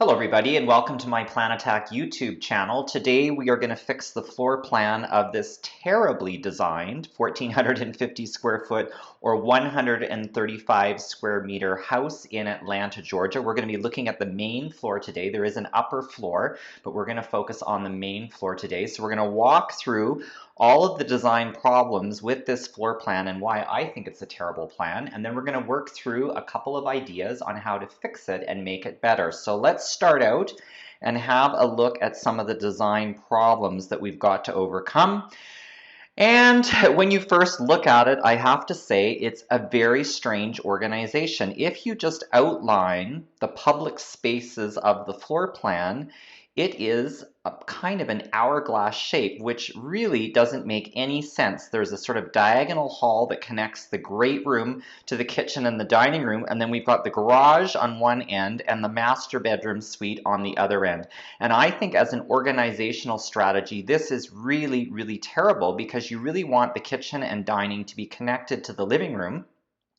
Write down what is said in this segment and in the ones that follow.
Hello everybody and welcome to my Plan Attack YouTube channel. Today we are going to fix the floor plan of this terribly designed 1,450 square foot or 135 square meter house in Atlanta, Georgia. We're going to be looking at the main floor today. There is an upper floor, but we're going to focus on the main floor today. So we're going to walk through all of the design problems with this floor plan and why I think it's a terrible plan. And then we're going to work through a couple of ideas on how to fix it and make it better. So let's start out and have a look at some of the design problems that we've got to overcome. And when you first look at it, I have to say it's a very strange organization. If you just outline the public spaces of the floor plan, it is a kind of an hourglass shape, which really doesn't make any sense. There's a sort of diagonal hall that connects the great room to the kitchen and the dining room, and then we've got the garage on one end and the master bedroom suite on the other end. And I think as an organizational strategy, this is really, really terrible because you really want the kitchen and dining to be connected to the living room.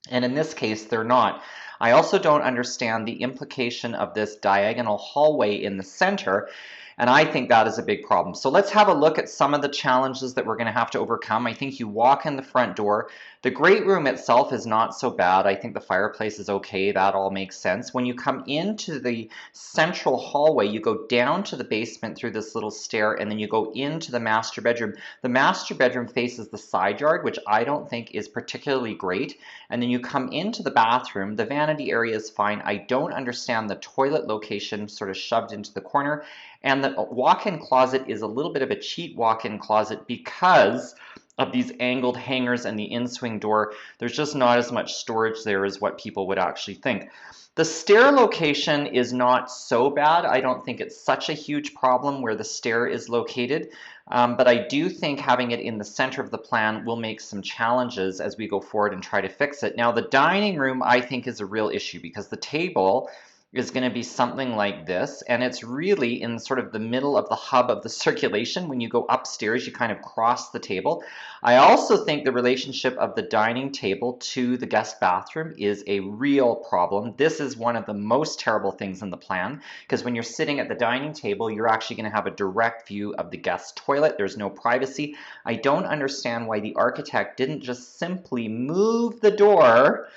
And in this case, they're not. I also don't understand the implication of this diagonal hallway in the center, and I think that is a big problem. So let's have a look at some of the challenges that we're going to have to overcome. I think you walk in the front door. The great room itself is not so bad. I think the fireplace is okay. That all makes sense. When you come into the central hallway, you go down to the basement through this little stair, and then you go into the master bedroom. The master bedroom faces the side yard, which I don't think is particularly great. And then you come into the bathroom. The vanity area is fine. I don't understand the toilet location sort of shoved into the corner. And the walk-in closet is a little bit of a cheap walk-in closet because of these angled hangers and the in-swing door. There's just not as much storage there as what people would actually think. The stair location is not so bad. I don't think it's such a huge problem where the stair is located, but I do think having it in the center of the plan will make some challenges as we go forward and try to fix it. Now, the dining room, I think, is a real issue because the table is going to be something like this, and it's really in sort of the middle of the hub of the circulation. When you go upstairs, you kind of cross the table. I also think the relationship of the dining table to the guest bathroom is a real problem. This is one of the most terrible things in the plan, because when you're sitting at the dining table, you're actually going to have a direct view of the guest toilet. There's no privacy. I don't understand why the architect didn't just simply move the door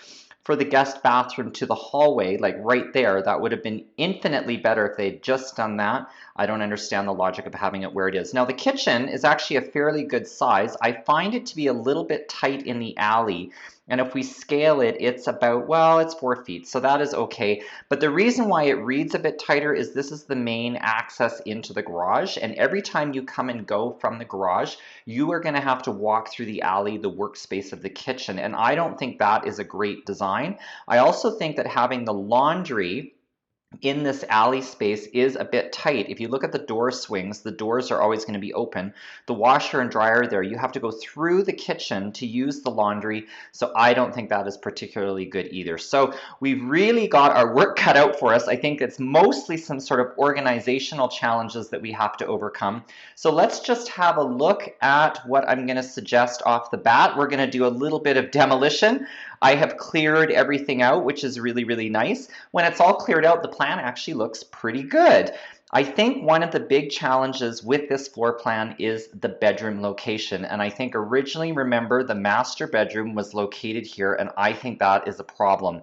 for the guest bathroom to the hallway, like right there. That would have been infinitely better if they'd just done that. I don't understand the logic of having it where it is. Now, the kitchen is actually a fairly good size. I find it to be a little bit tight in the alley. And if we scale it, it's about, well, it's 4 feet, so that is okay. But the reason why it reads a bit tighter is this is the main access into the garage. And every time you come and go from the garage, you are going to have to walk through the alley, the workspace of the kitchen. And I don't think that is a great design. I also think that having the laundry in this alley space is a bit tight. If you look at the door swings, the doors are always going to be open. The washer and dryer there, you have to go through the kitchen to use the laundry, so I don't think that is particularly good either. So we've really got our work cut out for us. I think it's mostly some sort of organizational challenges that we have to overcome. So let's just have a look at what I'm going to suggest off the bat. We're going to do a little bit of demolition. I have cleared everything out, which is really, really nice. When it's all cleared out, the plan actually looks pretty good. I think one of the big challenges with this floor plan is the bedroom location. And I think originally, remember, the master bedroom was located here, and I think that is a problem.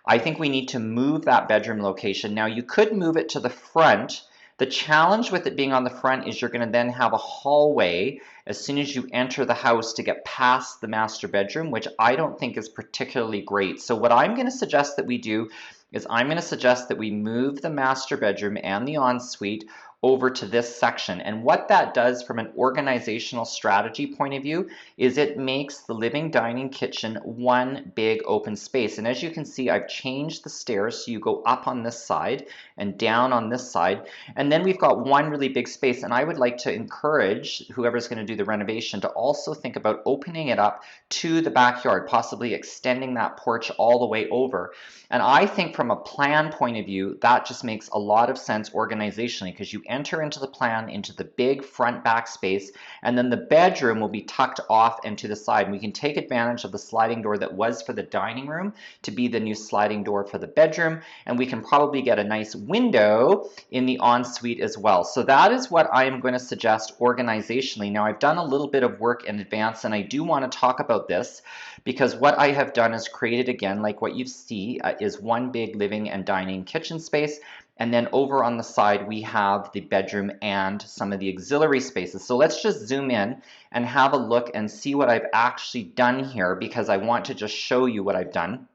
I think we need to move that bedroom location. Now, you could move it to the front. The challenge with it being on the front is you're going to then have a hallway as soon as you enter the house to get past the master bedroom, which I don't think is particularly great. So what I'm going to suggest that we do is I'm going to suggest that we move the master bedroom and the ensuite over to this section. And what that does from an organizational strategy point of view is it makes the living, dining, kitchen one big open space. And as you can see, I've changed the stairs so you go up on this side and down on this side. And then we've got one really big space. And I would like to encourage whoever's going to do the renovation to also think about opening it up to the backyard, possibly extending that porch all the way over. And I think from a plan point of view, that just makes a lot of sense organizationally because you enter into the plan into the big front back space, and then the bedroom will be tucked off and to the side. And we can take advantage of the sliding door that was for the dining room to be the new sliding door for the bedroom, and we can probably get a nice window in the ensuite as well. So that is what I am going to suggest organizationally. Now, I've done a little bit of work in advance, and I do want to talk about this because what I have done is created, again, like what you see, is one big living and dining kitchen space. And then over on the side, we have the bedroom and some of the auxiliary spaces. So let's just zoom in and have a look and see what I've actually done here, because I want to just show you what I've done.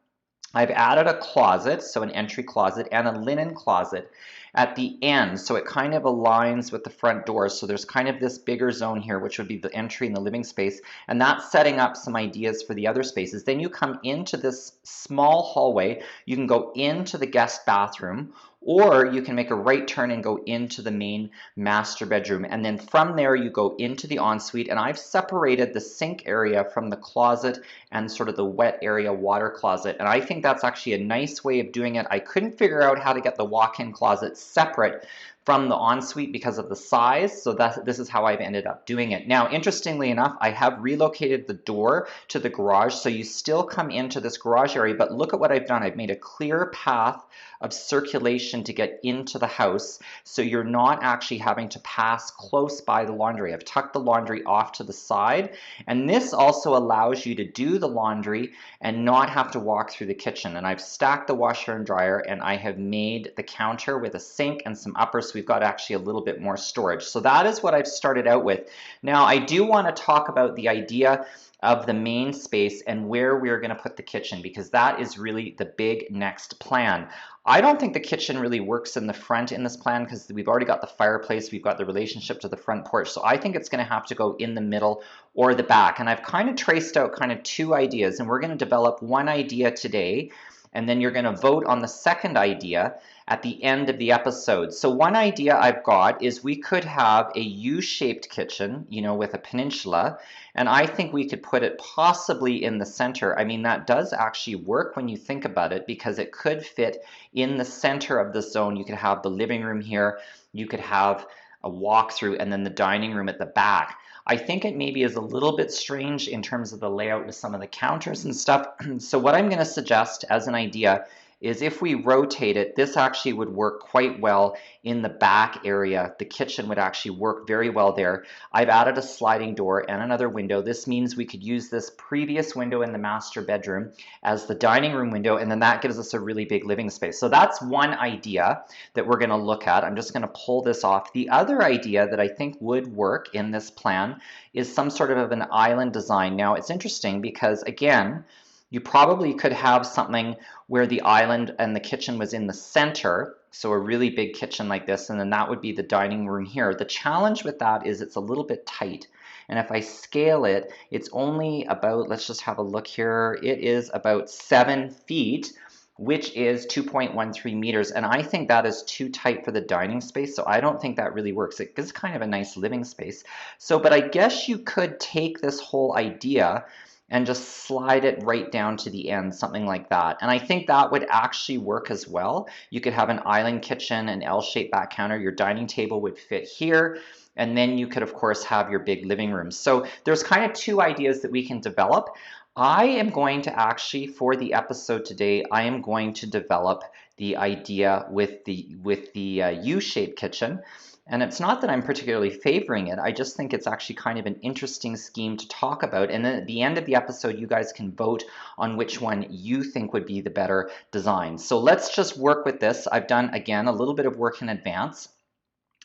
I've added a closet, so an entry closet, and a linen closet at the end, so it kind of aligns with the front door. So there's kind of this bigger zone here, which would be the entry and the living space, and that's setting up some ideas for the other spaces. Then you come into this small hallway. You can go into the guest bathroom, or you can make a right turn and go into the main master bedroom. And then from there, you go into the ensuite. And I've separated the sink area from the closet and sort of the wet area water closet. And I think that's actually a nice way of doing it. I couldn't figure out how to get the walk-in closet separate from the ensuite because of the size, so this is how I've ended up doing it. Now, interestingly enough, I have relocated the door to the garage, so you still come into this garage area, but look at what I've done. I've made a clear path of circulation to get into the house, so you're not actually having to pass close by the laundry. I've tucked the laundry off to the side, and this also allows you to do the laundry and not have to walk through the kitchen. And I've stacked the washer and dryer, and I have made the counter with a sink and some uppers. We've got actually a little bit more storage. So that is what I've started out with. Now, I do want to talk about the idea of the main space and where we're going to put the kitchen, because that is really the big next plan. I don't think the kitchen really works in the front in this plan because we've already got the fireplace, we've got the relationship to the front porch, so I think it's going to have to go in the middle or the back. And I've kind of traced out kind of two ideas, and we're going to develop one idea today, and then you're going to vote on the second idea at the end of the episode. So one idea I've got is we could have a U-shaped kitchen, you know, with a peninsula, and I think we could put it possibly in the center. I mean, that does actually work when you think about it, because it could fit in the center of the zone. You could have the living room here, you could have a walkthrough, and then the dining room at the back. I think it maybe is a little bit strange in terms of the layout with some of the counters and stuff. So what I'm going to suggest as an idea is if we rotate it, this actually would work quite well in the back area. The kitchen would actually work very well there. I've added a sliding door and another window. This means we could use this previous window in the master bedroom as the dining room window, and then that gives us a really big living space. So that's one idea that we're going to look at. I'm just going to pull this off. The other idea that I think would work in this plan is some sort of an island design. Now, it's interesting because, again, you probably could have something where the island and the kitchen was in the center, so a really big kitchen like this, and then that would be the dining room here. The challenge with that is it's a little bit tight, and if I scale it, it's only about, let's just have a look here, it is about 7 feet, which is 2.13 meters, and I think that is too tight for the dining space, so I don't think that really works. It gives kind of a nice living space. So, but I guess you could take this whole idea and just slide it right down to the end, something like that. And I think that would actually work as well. You could have an island kitchen, an L-shaped back counter, your dining table would fit here, and then you could, of course, have your big living room. So there's kind of two ideas that we can develop. I am going to actually, for the episode today, I am going to develop the idea with the U-shaped kitchen. And it's not that I'm particularly favoring it, I just think it's actually kind of an interesting scheme to talk about. And then at the end of the episode, you guys can vote on which one you think would be the better design. So let's just work with this. I've done, again, a little bit of work in advance,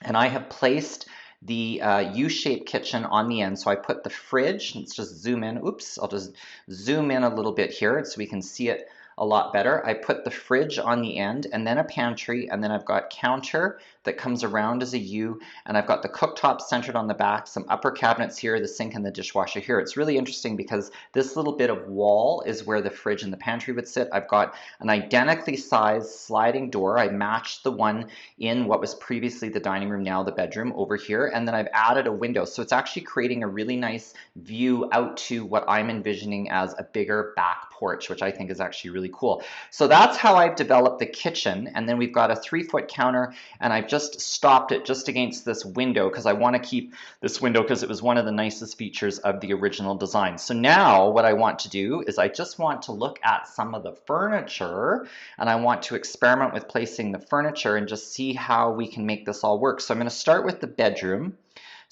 and I have placed the U-shaped kitchen on the end. So I put the fridge, let's just zoom in. Oops, I'll just zoom in a little bit here so we can see it a lot better. I put the fridge on the end, and then a pantry, and then I've got counter that comes around as a U, and I've got the cooktop centered on the back, some upper cabinets here, the sink and the dishwasher here. It's really interesting because this little bit of wall is where the fridge and the pantry would sit. I've got an identically sized sliding door. I matched the one in what was previously the dining room, now the bedroom, over here, and then I've added a window. So it's actually creating a really nice view out to what I'm envisioning as a bigger back porch, which I think is actually really really cool. So that's how I've developed the kitchen. And then we've got a 3-foot counter, and I've just stopped it just against this window because I want to keep this window because it was one of the nicest features of the original design. So now what I want to do is I just want to look at some of the furniture, and I want to experiment with placing the furniture and just see how we can make this all work. So I'm going to start with the bedroom.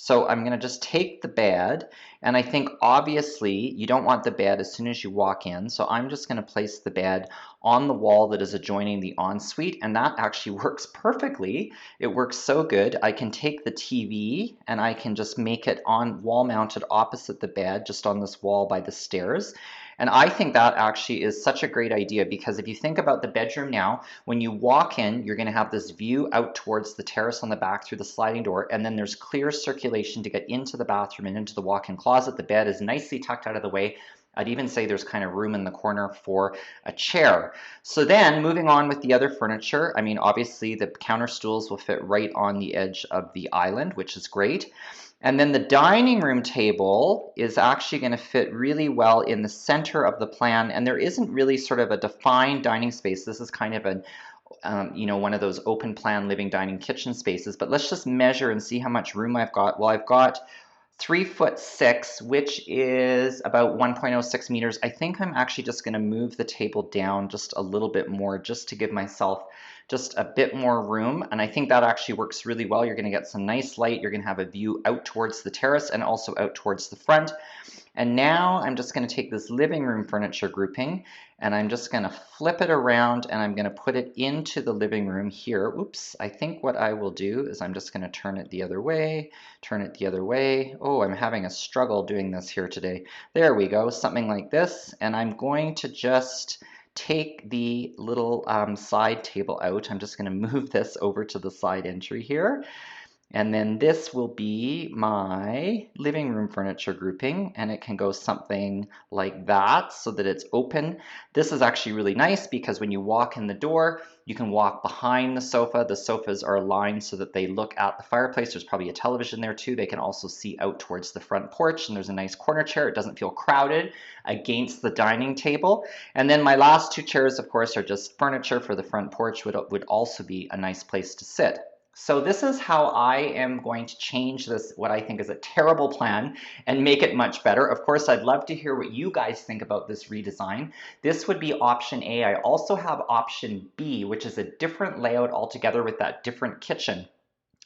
So I'm going to just take the bed, and I think obviously you don't want the bed as soon as you walk in, so I'm just going to place the bed on the wall that is adjoining the ensuite, and that actually works perfectly. It works so good. I can take the TV and I can just make it on wall mounted opposite the bed, just on this wall by the stairs. And I think that actually is such a great idea, because if you think about the bedroom now, when you walk in, you're going to have this view out towards the terrace on the back through the sliding door, and then there's clear circulation to get into the bathroom and into the walk-in closet. The bed is nicely tucked out of the way. I'd even say there's kind of room in the corner for a chair. So then moving on with the other furniture, I mean, obviously the counter stools will fit right on the edge of the island, which is great. And then the dining room table is actually going to fit really well in the center of the plan, and there isn't really sort of a defined dining space. This is kind of a one of those open plan living dining kitchen spaces, but let's just measure and see how much room I've got. Well, I've got 3'6", which is about 1.06 meters. I think I'm actually just going to move the table down just a little bit more, just to give myself just a bit more room, and I think that actually works really well. You're going to get some nice light. You're going to have a view out towards the terrace and also out towards the front. And now I'm just going to take this living room furniture grouping, and I'm just going to flip it around, and I'm going to put it into the living room here. Oops, I think what I will do is I'm just going to turn it the other way, turn it the other way. Oh, I'm having a struggle doing this here today. There we go, something like this. And I'm going to just take the little side table out. I'm just going to move this over to the side entry here. And then this will be my living room furniture grouping, and it can go something like that so that it's open. This is actually really nice because when you walk in the door, you can walk behind the sofa. The sofas are aligned so that they look at the fireplace. There's probably a television there too. They can also see out towards the front porch, and there's a nice corner chair. It doesn't feel crowded against the dining table. And then my last 2 chairs, of course, are just furniture for the front porch, would also be a nice place to sit. So this is how I am going to change this, what I think is a terrible plan, and make it much better. Of course, I'd love to hear what you guys think about this redesign. This would be option A. I also have option B, which is a different layout altogether with that different kitchen.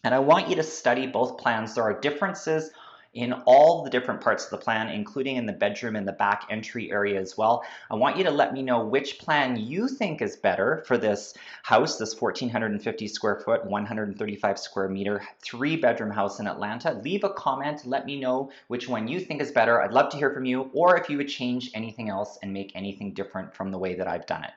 And I want you to study both plans. There are differences in all the different parts of the plan, including in the bedroom and the back entry area as well. I want you to let me know which plan you think is better for this house, this 1,450 square foot, 135 square meter, 3-bedroom house in Atlanta. Leave a comment, let me know which one you think is better. I'd love to hear from you, or if you would change anything else and make anything different from the way that I've done it.